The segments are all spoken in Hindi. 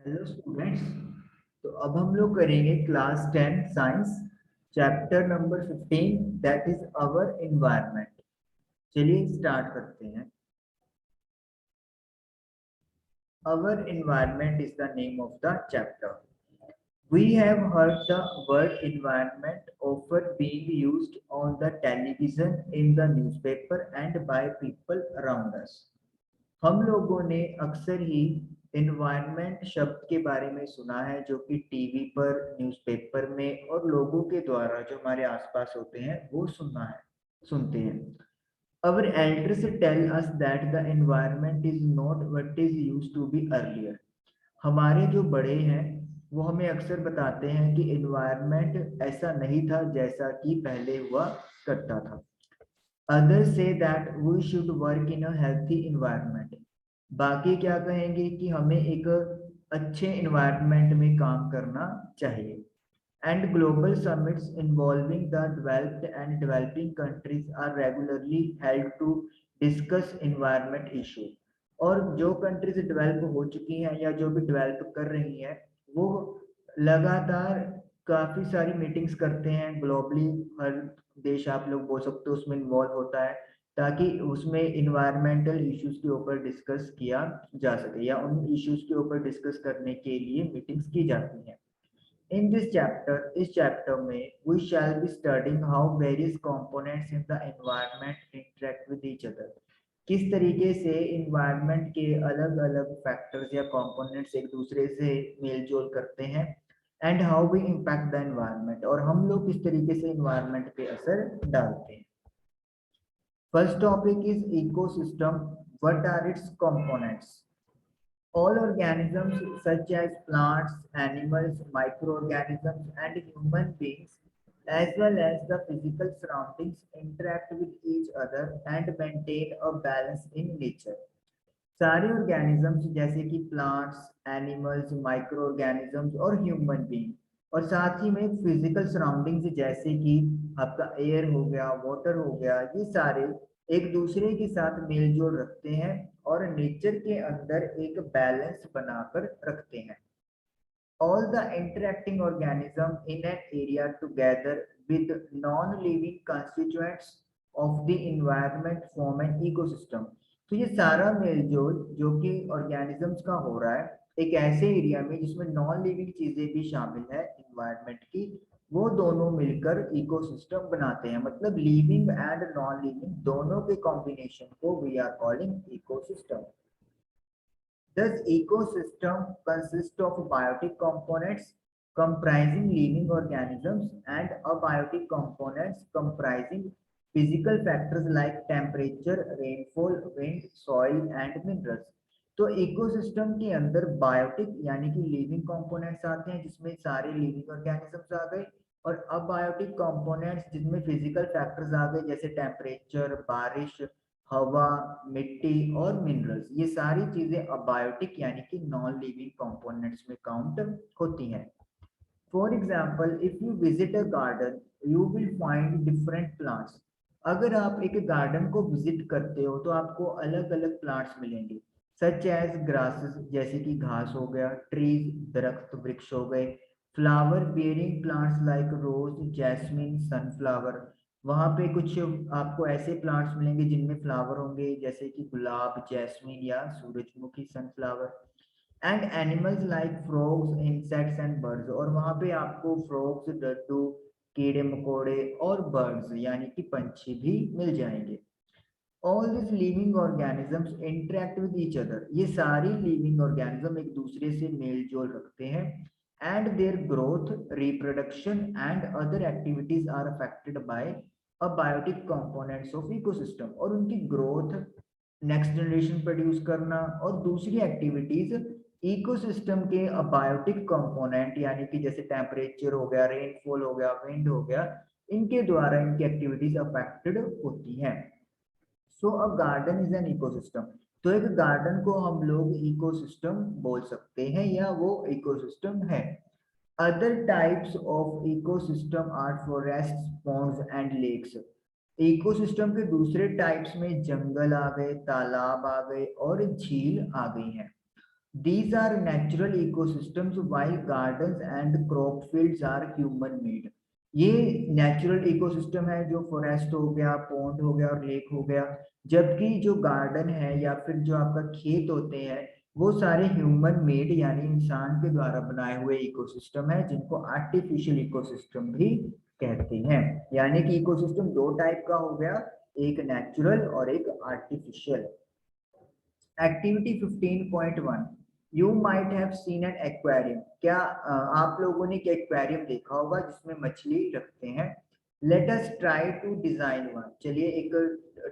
Hello students. तो अब हम लोग करेंगे class 10 science chapter number 15 that is our environment. चलिए स्टार्ट करते हैं। Our environment is the name of the chapter. We have heard the word environment often being used on the television, in the newspaper and by people around us. हम लोगों ने अक्सर ही इन्वायरमेंट शब्द के बारे में सुना है, जो कि टीवी पर, न्यूज़पेपर में और लोगों के द्वारा जो हमारे आसपास होते हैं वो सुनते हैं। Our elders tell us that the environment is not what is used to be earlier. हमारे जो बड़े हैं वो हमें अक्सर बताते हैं कि इन्वायरमेंट ऐसा नहीं था जैसा कि पहले हुआ करता था। Others say that we should work in a healthy environment. बाकी क्या कहेंगे कि हमें एक अच्छे environment में काम करना चाहिए। And global summits involving the developed and developing countries are regularly held to discuss environment issue. और जो कंट्रीज डेवलप हो चुकी हैं या जो भी डेवलप कर रही हैं वो लगातार काफी सारी मीटिंग्स करते हैं ग्लोबली। हर देश आप लोग बोल सकते हो उसमें इन्वॉल्व होता है, ताकि उसमें इन्वायरमेंटल इश्यूज के ऊपर डिस्कस किया जा सके या उन इश्यूज के ऊपर डिस्कस करने के लिए मीटिंग्स की जाती हैं। In this chapter, इस chapter में we shall be studying how various components in the environment interact with each other. किस तरीके से environment के अलग अलग factors या components एक दूसरे से मेल जोल करते हैं and how we impact the environment, और हम लोग किस तरीके से environment पे असर डालते हैं। First topic is ecosystem. What are its components? All organisms such as plants, animals, microorganisms and human beings, as well as the physical surroundings, interact with each other and maintain a balance in nature. सारे ऑर्गेनिजम्स जैसे कि प्लांट्स, एनिमल्स, माइक्रो ऑर्गेनिजम्स और ह्यूमन बीइंग, और साथ ही में फिजिकल सराउंडिंग्स जैसे कि आपका एयर हो गया, वाटर हो गया, ये सारे एक दूसरे के साथ मेल जोल रखते हैं और नेचर के अंदर एक बैलेंस बनाकर रखते हैं। All the interacting organisms in an area together with non-living constituents of the environment form an ecosystem. तो ये सारा मेलजोल जो कि ऑर्गेनिजम्स का हो रहा है एक ऐसे एरिया में जिसमें नॉन लिविंग चीजें भी शामिल है इन्वायरमेंट की, वो दोनों मिलकर इकोसिस्टम बनाते हैं। मतलब लिविंग एंड नॉन लिविंग दोनों के कॉम्बिनेशन को we are calling ecosystem. Thus, ecosystem consists of biotic components comprising living organisms and abiotic components comprising physical factors like temperature, rainfall, wind, soil and minerals. तो इकोसिस्टम के अंदर बायोटिक यानी कि लिविंग कंपोनेंट्स आते हैं जिसमें सारे लिविंग ऑर्गेनिजम्स आ गए, और अबायोटिक कंपोनेंट्स जिसमें फिजिकल फैक्टर्स आ गए जैसे टेम्परेचर, बारिश, हवा, मिट्टी और मिनरल्स। ये सारी चीजें अबायोटिक यानी कि नॉन लिविंग कंपोनेंट्स में काउंट होती हैं। For example, if you visit a garden you will find different plants. अगर आप एक गार्डन को विजिट करते हो तो आपको अलग अलग प्लांट्स मिलेंगे, सच एज ग्रासेस जैसे कि घास हो गया, ट्रीज दरख्त वृक्ष हो गए, फ्लावर बियरिंग प्लांट्स लाइक रोज, जैस्मिन, सनफ्लावर। वहां पे कुछ आपको ऐसे प्लांट्स मिलेंगे जिनमें फ्लावर होंगे जैसे कि गुलाब, जैस्मिन या सूरजमुखी, sunflower. And animals like frogs, insects and birds, और वहां पे आपको फ्रॉग्स, डड्डू, कीड़े मकोड़े और बर्ड्स यानी कि पंछी भी मिल जाएंगे। All this living organisms interact with each other. ये सारी लिविंग ऑर्गेनिज्म एक दूसरे से मेल जोल रखते हैं and their growth, reproduction and other activities are affected by abiotic components of ecosystem. और उनकी ग्रोथ, नेक्स्ट जनरेशन प्रोड्यूस करना और दूसरी एक्टिविटीज इकोसिस्टम के अबायोटिक कंपोनेंट यानी कि जैसे टेम्परेचर हो गया, रेनफॉल हो गया, विंड हो गया, इनके द्वारा इनकी एक्टिविटीज अफेक्टेड होती हैं। सो अ गार्डन इज एन इकोसिस्टम। तो एक गार्डन को हम लोग इकोसिस्टम बोल सकते हैं या वो इकोसिस्टम है। Other types of ecosystem are forest, ponds and lakes. Ecosystem के दूसरे टाइप्स में जंगल आ गए, तालाब आ गए और झील आ गई हैं। These are natural ecosystems while gardens and crop fields are human made. ये नेचुरल इकोसिस्टम है, जो फॉरेस्ट हो गया, पॉन्ड हो गया और लेक हो गया, जबकि जो गार्डन है या फिर जो आपका खेत होते हैं वो सारे ह्यूमन मेड यानी इंसान के द्वारा बनाए हुए इकोसिस्टम है, जिनको आर्टिफिशियल इकोसिस्टम भी कहते हैं। यानी कि इकोसिस्टम दो टाइप का हो गया, एक नेचुरल और एक artificial. Activity 15.1, you might have seen an aquarium. क्या आप लोगों ने एक एक्वेरियम देखा होगा जिसमें मछली रखते हैं। Let us try to design one, चलिए एक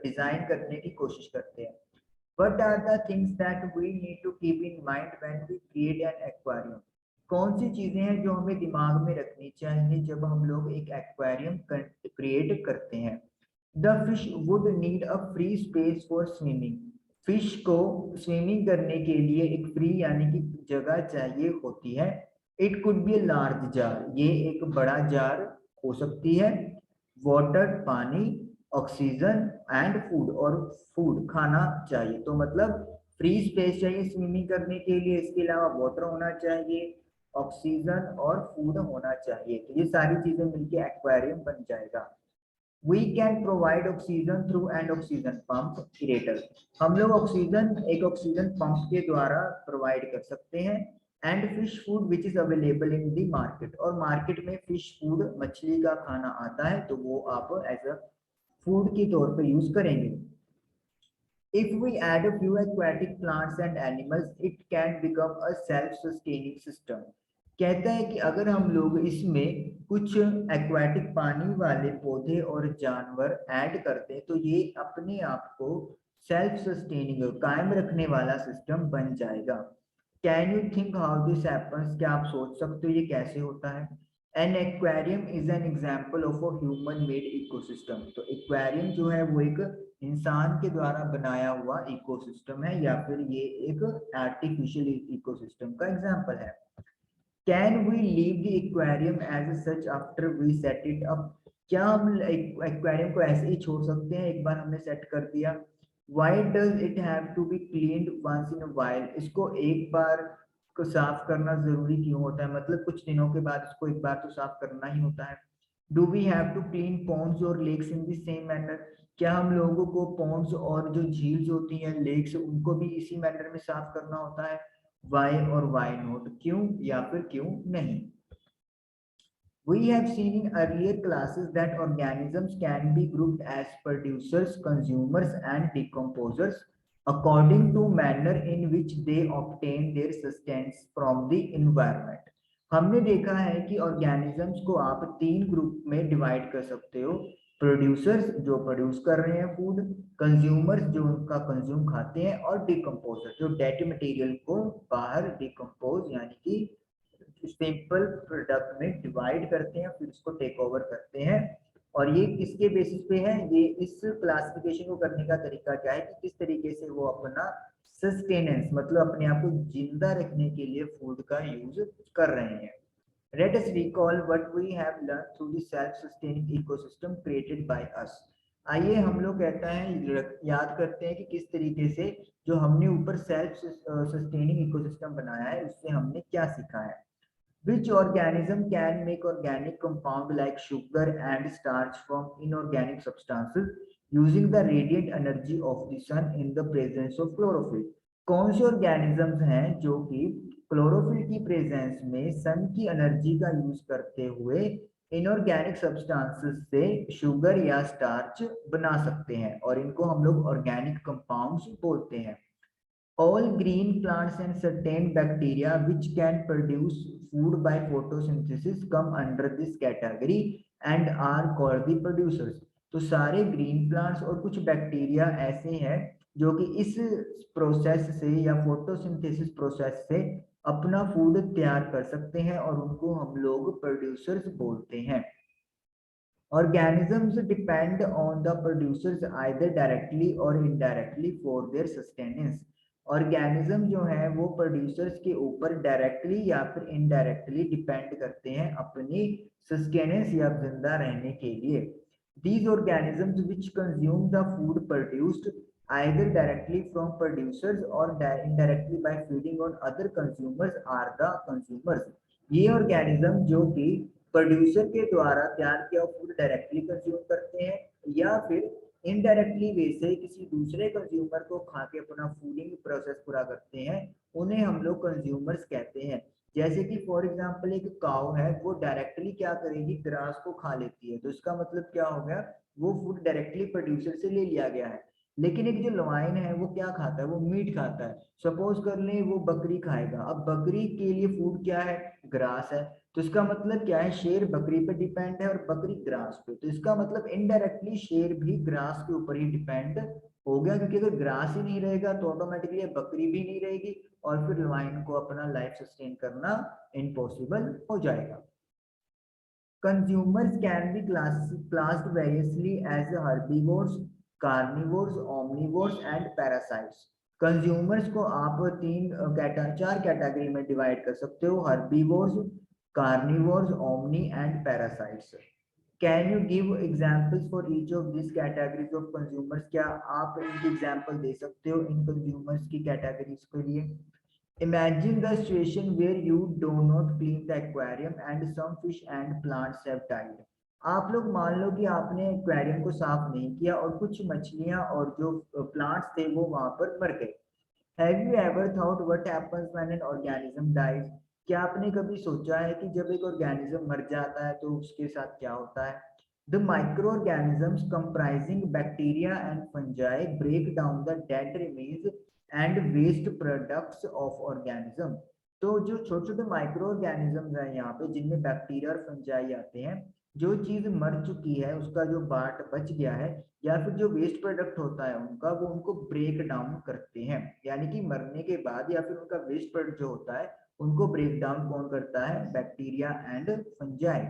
डिजाइन करने की कोशिश करते हैं। What are the things that we need to keep in mind when we create an aquarium? कौन सी चीजें हैं जो हमें दिमाग में रखनी चाहिए जब हम लोग एक एक्वेरियम क्रिएट करते हैं। The fish would need a free space for swimming. Fish को स्विमिंग करने के लिए एक फ्री यानी कि जगह चाहिए होती है। It could be a large jar, ये एक बड़ा जार हो सकती है। वाटर पानी, ऑक्सीजन एंड फूड, और फूड खाना चाहिए। तो मतलब फ्री स्पेस चाहिए स्विमिंग करने के लिए, इसके अलावा वाटर होना चाहिए, ऑक्सीजन और फूड होना चाहिए। तो ये सारी चीजें मिलके एक्वेरियम बन जाएगा। We can provide oxygen through and oxygen pump creator. हम लोग ऑक्सीजन एक ऑक्सीजन पंप के द्वारा प्रोवाइड कर सकते हैं। And fish food which is available in the market, और मार्केट में फिश फूड मछली का खाना आता है तो वो आप एज अ फूड के तौर पे यूज करेंगे। If we add a few aquatic plants and animals, it can become a self-sustaining system. कहता है कि अगर हम लोग इसमें कुछ एक्वाटिक पानी वाले पौधे और जानवर ऐड करते हैं तो ये अपने आप को सेल्फ सस्टेनिंग कायम रखने वाला सिस्टम बन जाएगा। Can you think how this happens, क्या आप सोच सकते हो ये कैसे होता है। An aquarium is an example of a human made ecosystem. तो एक्वेरियम जो है वो एक इंसान के द्वारा बनाया हुआ इकोसिस्टम है, या फिर ये एक आर्टिफिशियल इकोसिस्टम का एग्जाम्पल है। Can we leave the aquarium as such after we set it up. क्या हम एक्वेरियम को ऐसे ही छोड़ सकते हैं एक बार हमने सेट कर दिया। Why does it have to be cleaned once in while, इसको एक बार को साफ करना जरूरी क्यों होता है, मतलब कुछ दिनों के बाद इसको एक बार तो साफ करना ही होता है। Do we have to clean ponds और lakes in the same manner, क्या हम लोगों को पॉन्ड्स और जो झील्स होती हैं लेक्स उनको भी इसी मैनर में साफ करना होता है। वाई और वाई नॉट, क्यों या फिर क्यों नहीं। We have seen in earlier classes that organisms can be grouped as producers, consumers, and decomposers according to manner in which they obtain their sustenance from the environment. हमने देखा है कि ऑर्गेनिजम्स को आप तीन ग्रुप में डिवाइड कर सकते हो। प्रोड्यूसर्स जो प्रोड्यूस कर रहे हैं फूड, कंज्यूमर्स जो उनका कंज्यूम खाते हैं, और डिकम्पोजर जो डेड मटेरियल को बाहर डिकम्पोज यानी कि सिंपल प्रोडक्ट में डिवाइड करते हैं, फिर उसको टेक ओवर करते हैं। और ये किसके बेसिस पे है, ये इस क्लासिफिकेशन को करने का तरीका क्या है कि किस तरीके से वो अपना सस्टेनेंस मतलब अपने आप को जिंदा रखने के लिए फूड का यूज कर रहे हैं। Let us recall what we have learned through the self-sustaining ecosystem created by us. आइए हम लोग कहता है याद करते हैं कि किस तरीके से जो हमने ऊपर सेल्फ सस्टेनिंग इकोसिस्टम बनाया है उससे हमने क्या सीखा है। Which organism can make organic compound like sugar and starch from inorganic substances using the radiant energy of the sun in the presence of chlorophyll? कौन से ऑर्गेनिजम्स हैं जो कि क्लोरोफिल की प्रेजेंस में सन की एनर्जी का यूज करते हुए इनऑर्गेनिक सब्सटेंसेस से शुगर या स्टार्च बना सकते हैं, और इनको हम लोग ऑर्गेनिक कंपाउंड्स बोलते हैं। All green plants and certain bacteria which can produce food by photosynthesis come under this category and are called the producers. तो सारे ग्रीन प्लांट्स और कुछ बैक्टीरिया ऐसे हैं जो कि इस प्रोसेस से या फोटोसिंथेसिस प्रोसेस से अपना फूड तैयार कर सकते हैं, और उनको हम लोग प्रोड्यूसर्स बोलते हैं। Organisms depend on the producers either directly or indirectly for their sustenance. Organism जो है वो प्रोड्यूसर्स के ऊपर डायरेक्टली या फिर इनडायरेक्टली डिपेंड करते हैं अपनी सस्टेनेंस या जिंदा रहने के लिए। These organisms which consume the food produced either directly from producers or indirectly by feeding on other consumers are the consumers। ये ऑर्गेनिज्म जो कि प्रोड्यूसर के द्वारा तैयार किया फूड डायरेक्टली कंज्यूम करते हैं या फिर इनडायरेक्टली वे से किसी दूसरे कंज्यूमर को खा के अपना फूडिंग प्रोसेस पूरा करते हैं, उन्हें हम लोग कंज्यूमर्स कहते हैं। जैसे कि फॉर एग्जांपल एक काऊ है, वो डायरेक्टली क्या करेगी, ग्रास को खा लेती है, तो इसका मतलब क्या हो गया, वो फूड डायरेक्टली प्रोड्यूसर से ले लिया गया है। लेकिन एक जो लवाइन है वो क्या खाता है, वो मीट खाता है। सपोज कर लें वो बकरी खाएगा, अब बकरी के लिए फूड क्या है, ग्रास है। तो इसका मतलब क्या है, शेर बकरी पे डिपेंड है और बकरी ग्रास पे, तो इसका मतलब इनडायरेक्टली शेर भी ग्रास के ऊपर ही डिपेंड हो गया, क्योंकि अगर ग्रास ही नहीं रहेगा तो ऑटोमेटिकली बकरी भी नहीं रहेगी और फिर लवाइन को अपना लाइफ सस्टेन करना इम्पॉसिबल हो जाएगा। Consumers can be classed variously as herbivores, carnivores, omnivores and parasites। Consumers को आप चार कैटेगरी में डिवाइड कर सकते हो, herbivores, carnivores, omni and parasites। Can you give examples for each of these categories of consumers? क्या आप इनकी एग्जाम्पल दे सकते हो इन कंज्यूमर्स की कैटेगरीज के लिए? Imagine the situation where you do not clean the aquarium and some fish and plants have died। आप लोग मान लो कि आपने एक्वेरियम को साफ नहीं किया और कुछ मछलियां और जो प्लांट्स थे वो वहां पर मर गए। Have you ever thought what happens when an organism dies? क्या आपने कभी सोचा है कि जब एक ऑर्गेनिज्म मर जाता है तो उसके साथ क्या होता है? The microorganisms comprising bacteria and fungi break down the dead remains and waste products of organism। तो जो छोटे छोटे माइक्रो ऑर्गेनिजम्स हैं यहाँ पे, जिनमें बैक्टीरिया और फंजाई आते हैं, जो चीज मर चुकी है उसका जो पार्ट बच गया है या फिर जो वेस्ट प्रोडक्ट होता है उनका, वो उनको ब्रेक डाउन करते हैं। यानी कि मरने के बाद या फिर उनका वेस्ट प्रोडक्ट जो होता है उनको ब्रेक डाउन कौन करता है, bacteria and fungi.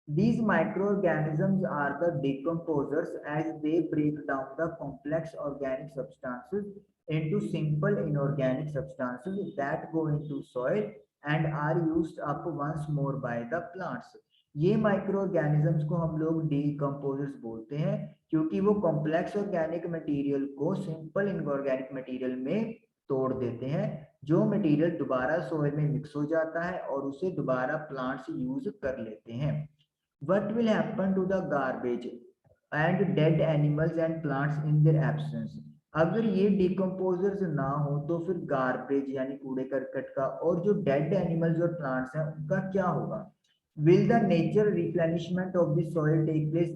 These microorganisms are the decomposers as they break down the complex organic substances into simple inorganic substances that go into soil and are used up once more by the plants। ये माइक्रो ऑर्गेनिजम्स को हम लोग डिकम्पोजर्स बोलते हैं, क्योंकि वो कॉम्प्लेक्स ऑर्गेनिक मटेरियल को सिंपल इनऑर्गेनिक मटेरियल में तोड़ देते हैं, जो मटेरियल दोबारा सोइल में मिक्स हो जाता है और उसे दोबारा प्लांट्स यूज कर लेते हैं। What will happen to the garbage and dead animals and plants in their absence? अगर ये डिकम्पोजर्स ना हो तो फिर गार्बेज यानी कूड़े करकट का और जो डेड एनिमल्स और प्लांट्स हैं उनका क्या होगा? Will the nature replenishment of the soil take place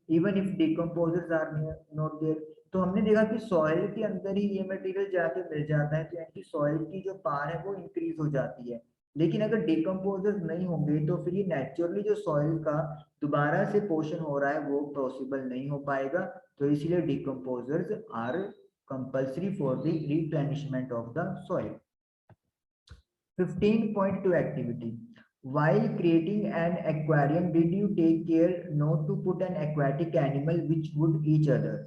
even if decomposers are not there? तो हमने देखा कि सॉइल के अंदर ही ये मटेरियल जाके मिल जाता है, तो यानी कि सॉइल की जो पार है वो इंक्रीज हो जाती है। लेकिन अगर डिकम्पोजर्स नहीं होंगे तो फिर ये नेचुरली जो सॉइल का दोबारा से पोषण हो रहा है वो पॉसिबल नहीं हो पाएगा। तो इसलिए decomposers are compulsory for the replenishment of the soil. 15.2 activity। While creating an aquarium, did you take care not to put an aquatic animal which would each other?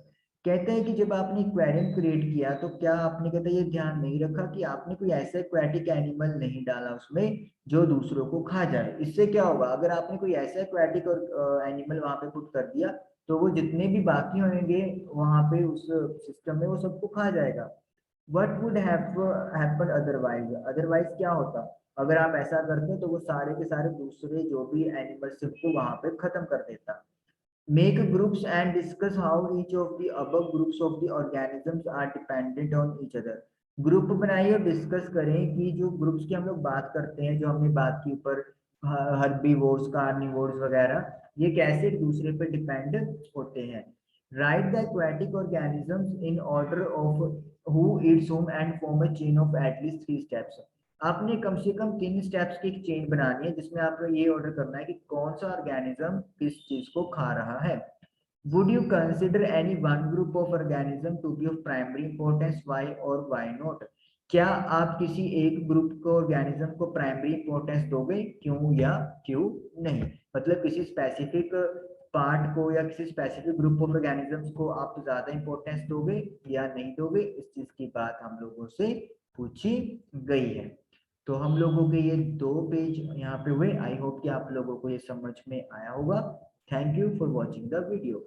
कहते हैं कि जब आपने एक्वेरियम क्रिएट किया तो क्या आपने कहते हैं ये ध्यान नहीं रखा कि आपने कोई ऐसा एक्वेटिक एनिमल नहीं डाला उसमें जो दूसरों को खा जाए। इससे क्या होगा, अगर आपने कोई ऐसा एक्वेटिक और एनिमल वहां पे पुट कर दिया तो वो जितने भी बाकी होंगे वहां पे उस सिस्टम में वो सबको खा जाएगा। What would have happened otherwise? Otherwise क्या होता, अगर आप ऐसा करते तो वो सारे के सारे दूसरे जो भी एनिमल्स को वहां पे खत्म कर देता। Make groups and discuss how each of the above groups of the organisms are dependent on each other। Group बनाइए और डिस्कस करें कि जो ग्रुप्स की हम लोग बात करते हैं, जो हमने बात की ऊपर हर्बीवोर्स, कार्निवोर्स वगैरह, ये कैसे एक दूसरे पे डिपेंड होते हैं। Write the aquatic organisms in order of who eats whom and form a chain of at least 3 steps। आपने कम से कम 3 स्टेप्स की एक चेन बनानी है जिसमें आपको ये ऑर्डर करना है कि कौन सा ऑर्गेनिज्म किस चीज को खा रहा है। Would you consider any one group of organism to be of primary importance? Why or why not? क्या आप किसी एक ग्रुप को ऑर्गेनिज्म को प्राइमरी इंपॉर्टेंस दोगे, क्यों या क्यों नहीं? मतलब किसी स्पेसिफिक पार्ट को या किसी स्पेसिफिक ग्रुप ऑफ ऑर्गेनिजम्स को आप ज्यादा इंपॉर्टेंस दोगे या नहीं दोगे, इस चीज की बात हम लोगों से पूछी गई है। तो हम लोगों के ये 2 पेज यहाँ पे हुए। आई होप कि आप लोगों को ये समझ में आया होगा। Thank you for watching the video.